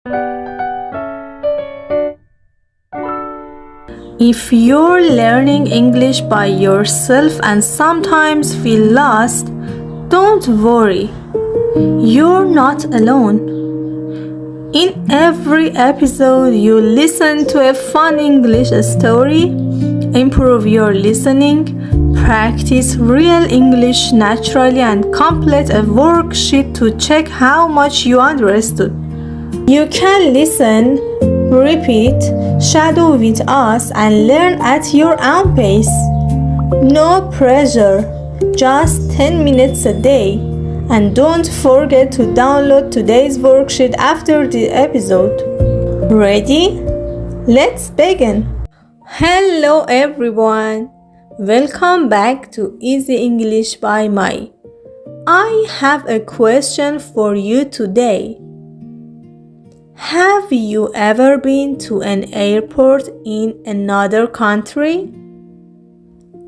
If you're learning English by yourself and sometimes feel lost, don't worry. You're not alone. In every episode, you listen to a fun English story, improve your listening, practice real English naturally, and complete a worksheet to check how much you understood. You can listen, repeat, shadow with us, and learn at your own pace. No pressure, just 10 minutes a day. And don't forget to download today's worksheet after the episode. Ready? Let's begin. Hello everyone. Welcome back to Easy English by Mayii. I have a question for you today. Have you ever been to an airport in another country?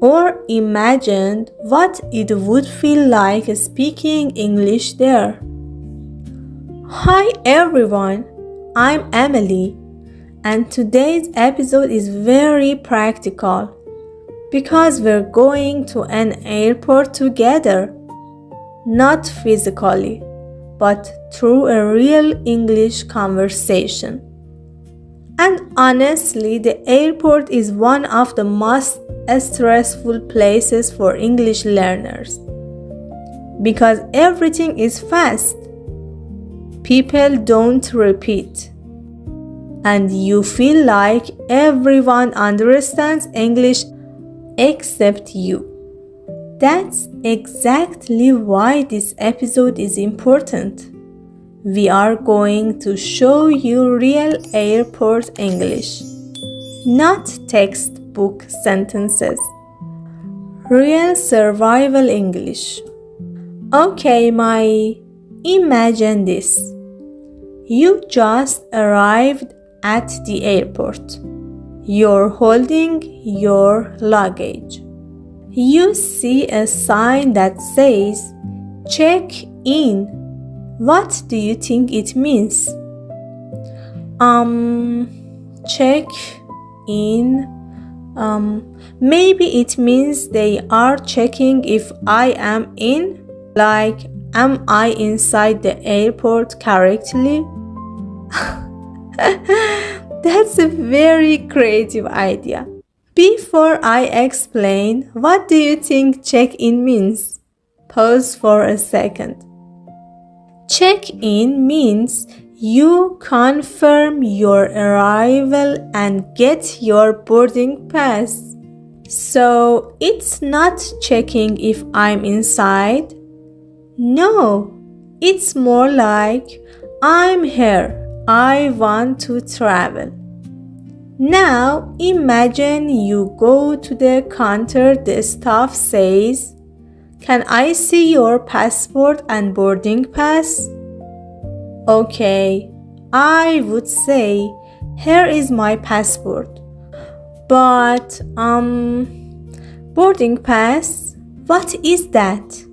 Or imagined what it would feel like speaking English there? Hi everyone, I'm Emily, and today's episode is very practical because we're going to an airport together, not physically, but through a real English conversation. And honestly, the airport is one of the most stressful places for English learners because everything is fast. People don't repeat, and you feel like everyone understands English except you. That's exactly why this episode is important. We are going to show you real airport English, not textbook sentences. Real survival English. Okay, Mayii, imagine this. You just arrived at the airport. You're holding your luggage. You see a sign that says, "Check in." What do you think it means? Check in. Maybe it means they are checking if I am in. Like, am I inside the airport correctly? That's a very creative idea. Before I explain, what do you think check-in means? Pause for a second. Check-in means you confirm your arrival and get your boarding pass. So it's not checking if I'm inside. No, it's more like I'm here. I want to travel. Now imagine you go to the counter. The staff says, "Can I see your passport and boarding pass?" Okay, I would say, "Here is my passport." But, boarding pass? What is that?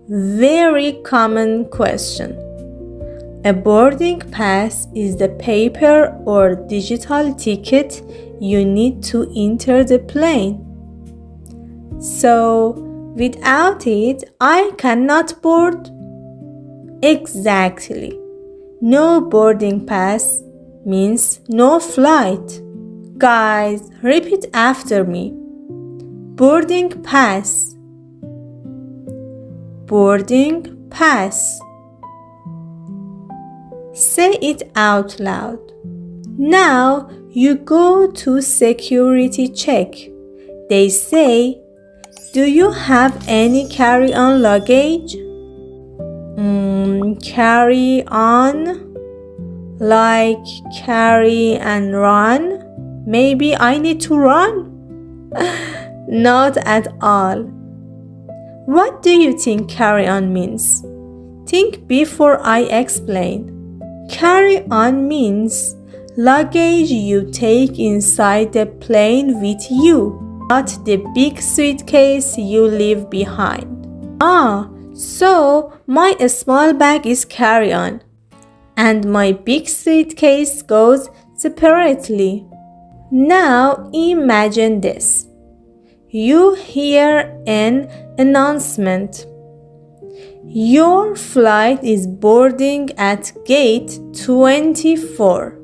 Very common question. A boarding pass is the paper or digital ticket you need to enter the plane. So, without it, I cannot board? Exactly. No boarding pass means no flight. Guys, repeat after me. Boarding pass. Boarding pass. Say it out loud. Now you go to security check. They say, "Do you have any carry-on luggage?" Carry on? Like carry and run? Maybe I need to run? Not at all. What do you think carry on means? Think before I explain. Carry on means luggage you take inside the plane with you, not the big suitcase you leave behind. So my small bag is carry on. and my big suitcase goes separately. Now imagine this. You hear an announcement. Your flight is boarding at gate 24.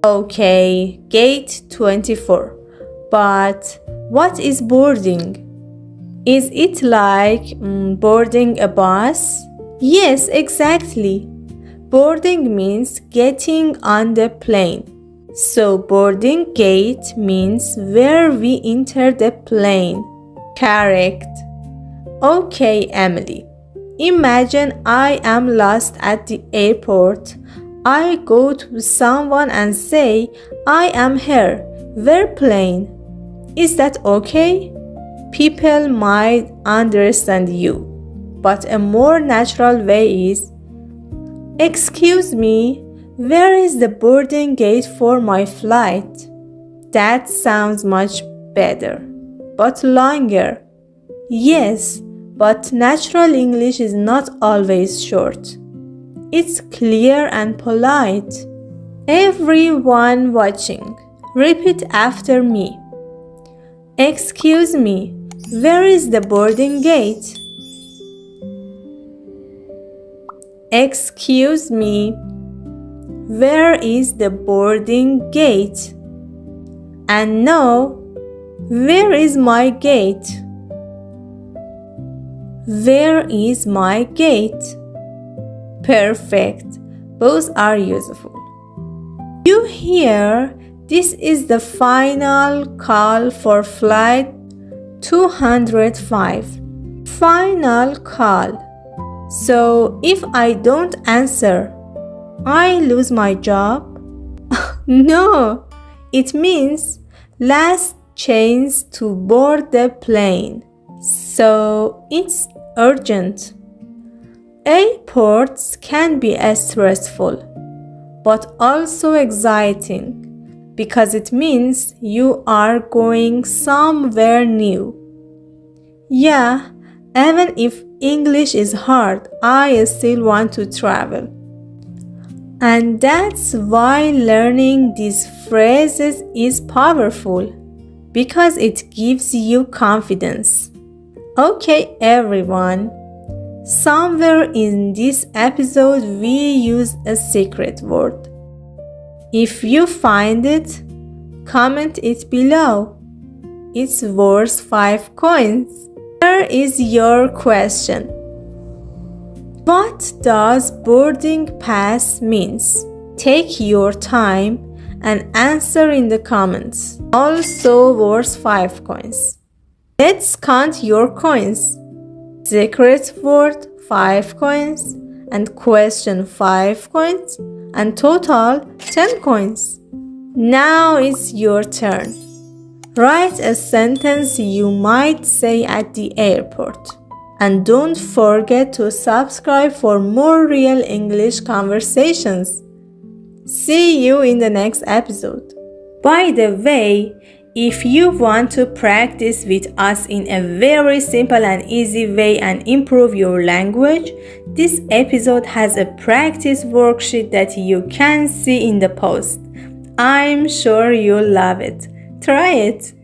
Okay, gate 24. But what is boarding? Is it like boarding a bus? Yes, exactly. Boarding means getting on the plane. So boarding gate means where we enter the plane. Correct. Okay, Emily. Imagine I am lost at the airport. I go to someone and say, I am here. Where plane? Is that okay? People might understand you, but a more natural way is, excuse me, where is the boarding gate for my flight? That sounds much better, but longer. Yes, but natural English is not always short. It's clear and polite. Everyone watching, repeat after me. Excuse me, where is the boarding gate? Excuse me, where is the boarding gate? And now, where is my gate? Where is my gate? Perfect. Both are useful. You hear, this is the final call for flight 205. Final call. So if I don't answer, I lose my job? No, it means last chance to board the plane. So it's urgent. Airports can be stressful, but also exciting because it means you are going somewhere new. Yeah, even if English is hard, I still want to travel. And that's why learning these phrases is powerful, because it gives you confidence. Okay, everyone. Somewhere in this episode, we used a secret word. If you find it, comment it below. It's worth 5 coins. Here is your question. What does boarding pass means? Take your time and answer in the comments. Also worth 5 coins. Let's count your coins. Secret word 5 coins and question 5 coins and total 10 coins. Now it's your turn. Write a sentence you might say at the airport. And don't forget to subscribe for more real English conversations. See you in the next episode. By the way, if you want to practice with us in a very simple and easy way and improve your language, this episode has a practice worksheet that you can see in the post. I'm sure you'll love it. Try it!